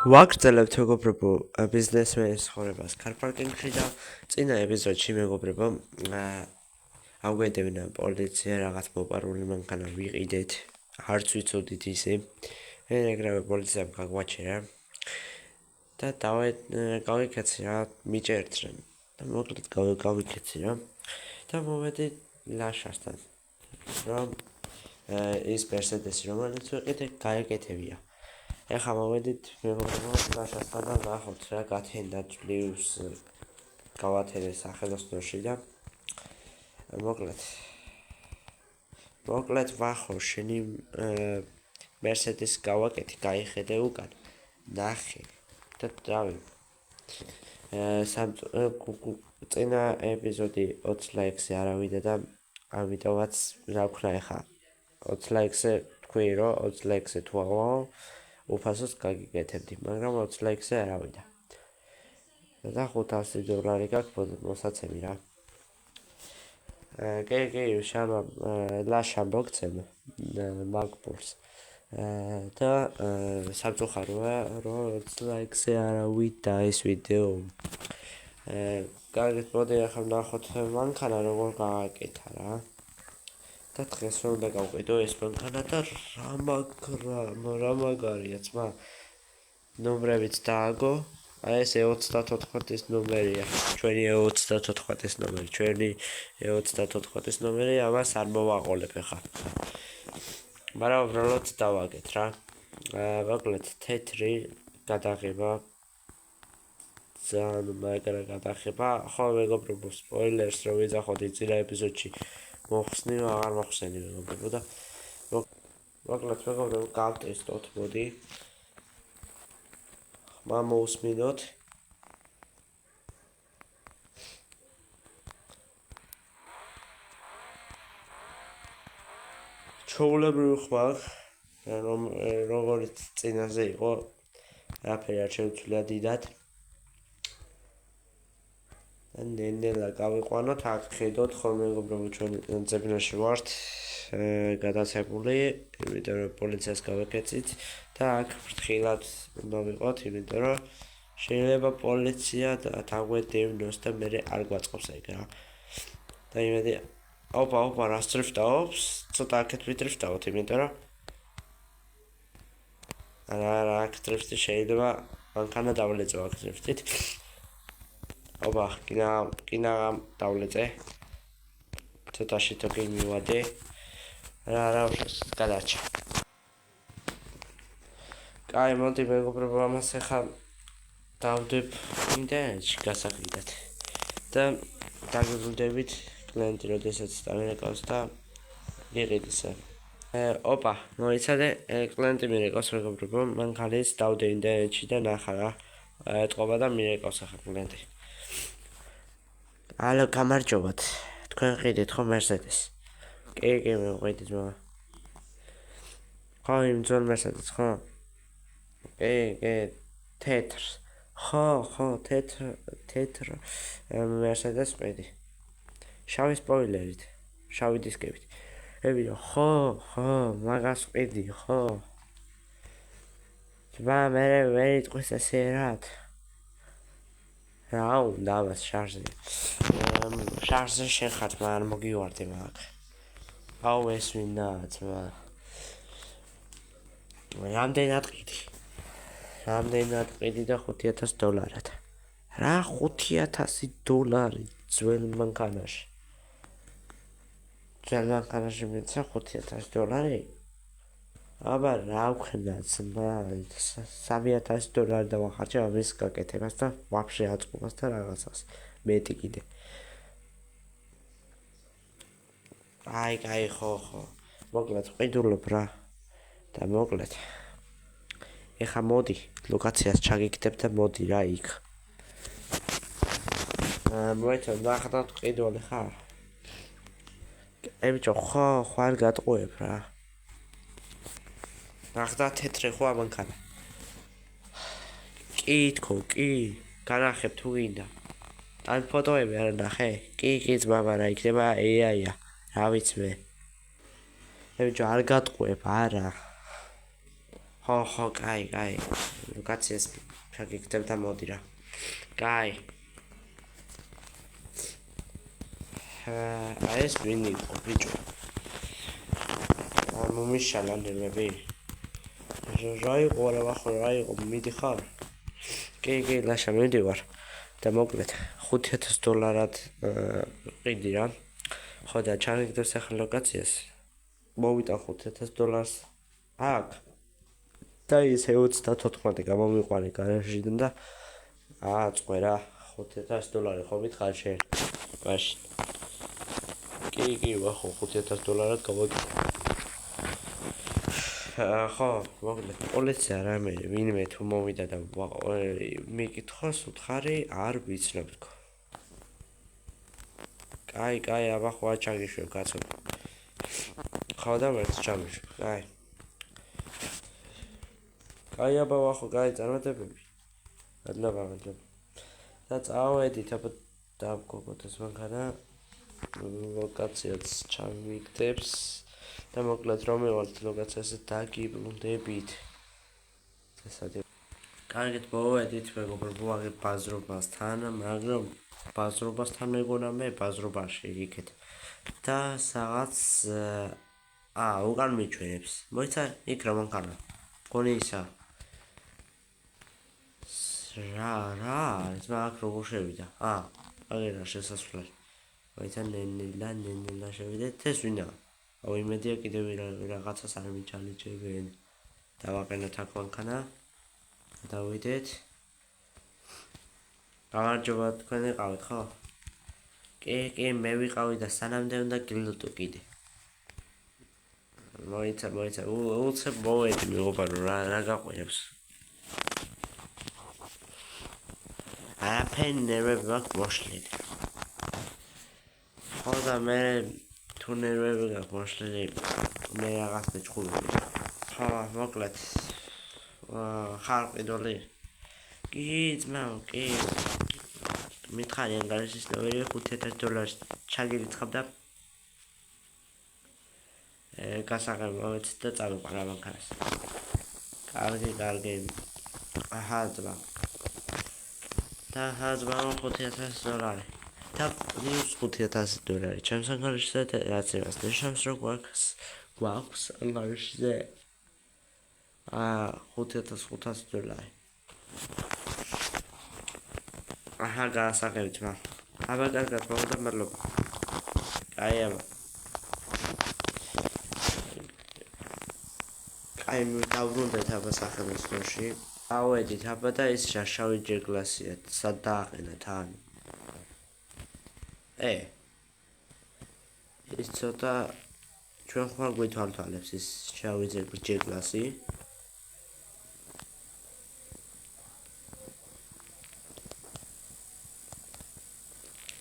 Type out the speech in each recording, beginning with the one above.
ვაგრძელებთ მეგობრებო ბიზნესმენის ცხოვრებას კარპარკინგში და წინა ეპიზოდში მეგობრებო აგვედევნა პოლიცია რაღაც მოპარული მანქანა ვიყიდეთ არც ვიცოდით ისე ეგრევე პოლიციამ გაგვაჩერა და გავიქეცი რა მიჭერწრენ და მოკლედ გავიქეცი რა და მოვედი ლაშასთან რომ ის Mercedes-ი რომელიც ვიყიდე გაეკეთებია ეხლა მოვედით მეგობრებო ლაშასთან და ნახოთ რა გათენდა ძლივს გავათენე სახელოსნოში და მოკლედ ვახო შენი Mercedes გავაკეთე გაიხედე უკან ნახე და დავი წინა ეპიზოდი 20 ლაიქზე არავიდა და ამიტომაც რა ვქნა ეხლა 20 ლაიქზე თქვი რომ 20 ლაიქზე თუ ავალ უფასოს გაგიკეთებდი, მაგრამ 20 ლაიქზე არავიდა. და $500 გაქვს მოსაცემი რა. კი, ლაშა მოგცემ მაგპულს. და სამწუხაროა, რომ 20 ლაიქზე არავიდა ეს ვიდეო. კარგით, მოდი ახლა ნახოთ მანქანა როგორ გააკეთა რა. და დღეს რომ უნდა გავყიდო ეს მანქანა და რა მაგარია ძმა ნომრებიც დააგო აი ეს 34-ის ნომერია ჩვენი 34-ის ნომერი ჩვენი 34-ის ნომერი ამას არ მოვაყოლებ ახლა მაგრამ უბრალოდ დავაგეთ რა მოკლედ თეთრი გადაღება ძალიან მაგარი გადაღება ხო მეგობრებო სპოილერს რო ვიძახოთ წინა ეპიზოდში მოხსნი აღარ მოხსენი მეგობრებო და მოკლედ მეგობრებო გავტესტოთ მოდი ხმა მოусმინოთ ჩაულებრივი ხმა რომ როგორც წინაზე იყო რაფერი არ შეუცვლია დიდად ნენელა გავიყვანოთ აქ ხედოთ ხო მეგობრებო ჩვენ ძებნაში ვართ გადაცემული იმიტომ რომ პოლიციას გავეკეცით და აქ ფრთხილად უნდა ვიყოთ იმიტომ რომ შეიძლება პოლიცია დაგვედევნოს და მე არ გვაწყობს ეგ რა და იმედი ოპა რას დრიფტაობს ცოტა აქეთ ვიდრიფტავთ იმიტომ რომ არა აქ დრიფტი შეიძლება მანქანა დავლეწო აქ დრიფტით ოპა კინა დავლეწე ცოტაში თუ კი მივადე რა გადაჭა კაი მოდი მეგობრებო ამას ახლა დავდებ ინტერნეტში გასაყიდად და დაგეგმდებით კლიენტი როდესაც დამირეკავს და იყიდეს ოპა მოიცადე კლიენტი მირეკავს მეგობრებო მანქანის დავდე ინტერნეტში და ნახა რა ეთყობა და მირეკავს ახლა კლიენტი ალო გამარჯობათ თქვენ ყიდით ხო Mercedes კი მოვიდით მაგრამ ხო იმ ძველ Mercedes ხო კი თეთრ ხო თეთრ Mercedes ყიდი შავი სპოილერით შავი დისკებით ებიო ხო მაგას ყიდი ხო ძმა მე იტყვის ესე რა უნდა ამას შარზე შეხართ მაგრამ მოგივარდი მაგ აუ ეს ვინდა ძმა რამდენად ყიდი და $5,000 რა $5,000 ძველ მანქანაში მიცა $5,000 აბა რა ვქნა ძმა $3,000 დავახარჯე ამის გაკეთებას და ვაფშე აწყობას და რაღაცას მეტი კიდე აი ხო მოკლედ ყიდულობ რა და მოკლედ ეხა მოდი ლოკაციას ჩაგიქდებ და მოდი რა იქ მოიცა ნახდათ ყიდული ხარ ებიჭო ხო არ გატყუებ რა ნახდა თეთრი ხო ამანქანა კი განახებ თუ გინდა ან ფოტოები არ ნახე კი ძმა მაგრამ იქნება AI-ა რა ვიცი მე ებიჭო არ გატყუებ არა ხო, კაი. ლოკაციას შეგიქცევ და მოდი რა. კაი. ეს ვინ იყო, ბიჭო? მომიშალა ნერვები. რა იყო, რა იყო, მიდიხარ? კი, ლაშა მიდივარ. და მოკლედ $5,000 ყიდი რა. ხო და ჩავიგდებს ახლა ლოკაციას. მოვიტან $5,000 აქ. და ისე 34 გამომიყვანე გარაჟიდან და აწყვე რა $5,000 ხო მითხარ შენ. მაშინ. კი, ვახო $5,000 გავაკეთე. ხო, მოკლედ პოლიცია რამე ვინმე თუ მოვიდა და მიკითხოს უთხარი არ ვიცნობ თქო. კაი, აბა ხო აჩაგიშვებ კაცო. ხო და ვერც ჩამიშვებ, კაი. კაი აბა ვახო, კაი წარმატებები. მადლობა. და წავედით აბა დავგოგოთ ეს მანქანა. ლოკაციაც ჩავიგდებს. და მოკლედ რომ მევალთ ლოკაციაზე დაგიბრუნდებით. ესადი. კარგით მოვედით მეგობრებო აგერ ბაზრობასთან, მაგრამ ბაზრობასთან მეგონა მე ბაზრობაში იქეთ. და რაღაც უკან მიჩვენებს. მოიცა იქ რა მანქანა. გონი ისა. რა, ეს მაგ როგორ შევიდა? აგერა შესასვლელი. მოიცა ნენელა შევიდეთ ეს ვინა? აუ იმედია კიდევ რაღაცას არ მიჩალიჩებენ. დავაყენოთ აქ მანქანა. დავიდეთ. გამარჯობა თქვენ იყავით ხო? კი, მე ვიყავი და სანამდე უნდა გილდო კიდე. მოიცა, უცებ მოვედი მეგობარო რა გაყვირებს. არაფერი ნერვები მაქვს მოშლილი. ხო და მე თუ ნერვები გაქვს მოშლილი მე რაღაც მეჩხუბები. ხო, მოკლედ ხარ ყიდული? კი, ძმაო, კი. მითხარი ანგარიშის ნომერი $5,000 ჩაგირიცხავ და გასაღებ მომეცით და წავიყვან რა მანქანას. კარგი. ძმა. და ძმაო $5,000. და პლუს $5,000. ჩემს ანგარიშზე რაც იმას ნიშნავს რომ გვაქვს ანგარიშზე $5,500. გასაღებით მა. აბა კარგად მოვიდა მადლობა. კაი აბა. კაი დავბრუნდეთ აბა სახელმწიფოში. ავედით აბა და ის შავი ჯეკლასია სად დააყენა თან. ის ცოტა ჩვენ ხმარ გვითვალთვალებს ის შავი ჯეკლასი.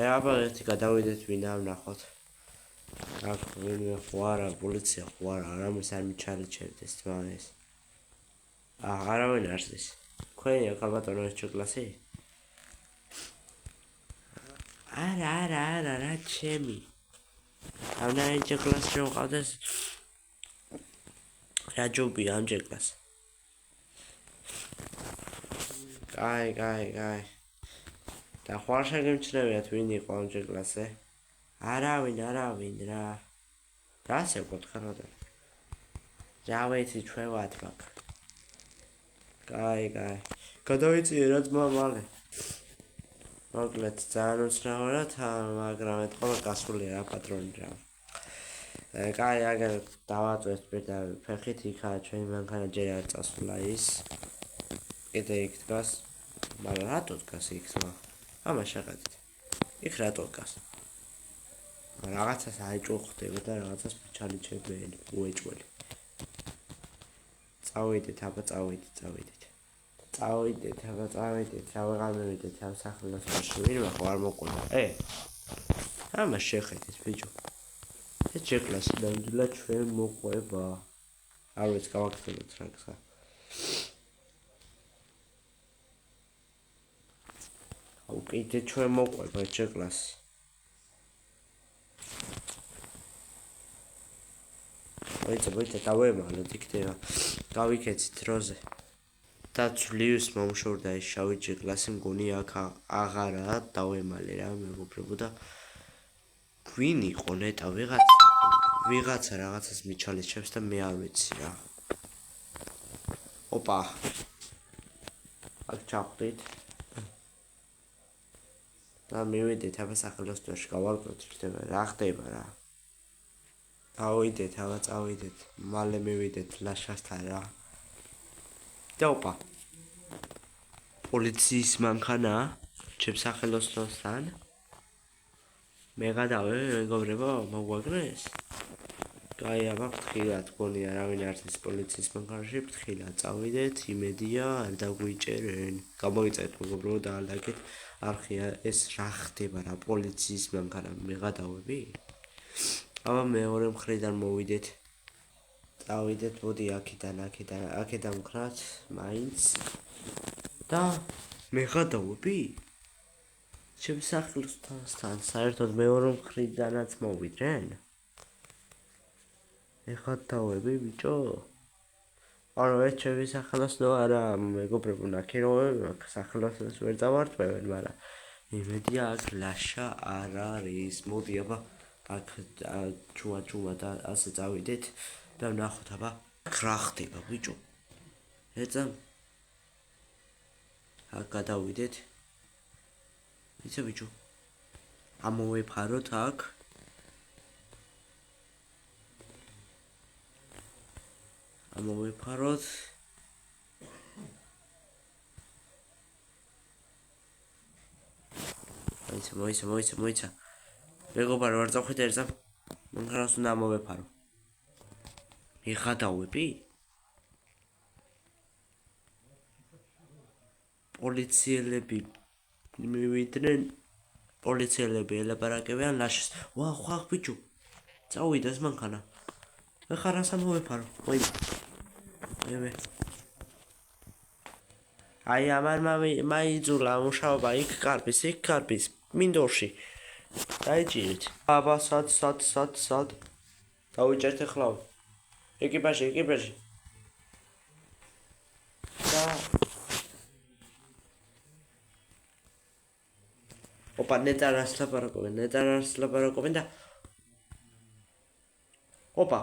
აბა ერთი გადავიდეთ ვინა ვნახოთ. აქ ვინმე ხوارა პოლიცია ხوارა არამის არ მიჩალიჩებდეს თმანეს. არავინ არ ზის. თქვენი აქ ალბათო ეს ჯეკლასი? არა, რა ჩემი. ამნაირ ჯეკლასი რომ ყავდეს რა ჯობია ამ ჯეკლას. კაი. და ხوار შეგემჩნევიათ ვინ იყო ამ ჯეკლასზე? არავინ რა. რას ეკითხა და? რა ვიცი ჩვენ ვათ მაგ. კაი. გადავიწიე რა ძმა მალე. მოკლედ ძალიან უცნაურად, მაგრამ ეთქვა გასულია რა პატრონი რა. კაი, აგერ დავაწვევთ პირდაპირ ფეხით იქა ჩვენი მანქანა ჯერ არ წასულა ის. კიდე იქ დგას. მაგრამ რატო დგას იქ ძმა? ამას შეხედეთ. იქ რატო დგას? რაღაცას აიჭუხდება და რაღაცას მიჩალიჩებენ, უეჭველი. წავიდეთ. რა ვეღარ მივიდეთ ამ სახელმწიფოში, ვინმე ხო არ მოყვება. ამას შეხედეთ ბიჭო. ეს ჯეკლასი ნამდვილად ჩვენ მოყვება. არ ვიცი გავაკეთებთ რა ხა. კიდე ჩვენ მოყვება ჯეკლასი. მოიცა დავემალოთ იქ ხდება. გავიქეცით როზე. დაცვლივის მომშორდა ეს შავი ჯეკლასი მგონი აქ აღარაა დავემალე რა მეგობრებო და გვინ იყო ნეტა ვიღაცა რაღაცას მიჩალეჩებს და მე არ ვიცი რა. ოპა. აქ ჩავხდით. და მივიდეთ აბა სახელოსნოში გავარკვევთ ხდება რა ხდება რა. ავიდეთ აბა წავიდეთ მალე მივიდეთ ლაშასთან რა. და ოპა. პოლიციის მანქანა ჩემს სახელოსნოსთან. მე გადავე მეგობრებო მოგვაგნეს. კაი აბა ფრთხილად გონია რავინ არის ეს პოლიციის მანქანაში ფრთხილად წავიდეთ იმედია არ დაგვიჭერენ. გამოიწეთ მეგობრებო და ალაგეთ არხია ეს რა ხდება რა პოლიციის მანქანა მე გადავები? აბა მეორე მხრიდან მოვიდეთ. წავიდეთ მოდი აქედან ვქნათ მაინც და მე გადავები? ჩემს სახელოსთან საერთოდ მეორე მხრიდანაც მოვიდნენ? მე გადავები ბიჭო? არა ეს ჩემი სახელოსნო არა მეგობრებო ნაკიროვები მაქვს სახელოსნოს ვერ დავარტყევენ მაგრამ იმედია აქ ლაშა არ არის მოდი აბა აქ ჩუმა და ასე წავიდეთ და ვნახოთ აბა რა ხდება ბიჭო ეცა აქ გადავიდეთ იცი ბიჭო ამოვეფაროთ აქ ამოვეფაროთ მოიცა მეგობარ ვარ წავხეთ ერთსა მანქანას უნდა ამოვეფარო მე გადავები? პოლიციელები მივიდნენ პოლიციელები ელაპარაკებიან ლაშას ვა ხახ ბიჭო წავიდა ეს მანქანა ეხლა რას ამოვეფარო მე აი ამან მაიძულა მუშაობა იქ კარბის მინდორში დაიჭირეთ აბა სად დავიჭერთ ეხლა ეკიპაჟი და ოპა ნეტარას ლაპარაკობენ და ოპა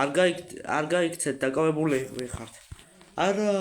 არ გაიქცეთ დაკავებული ხართ არა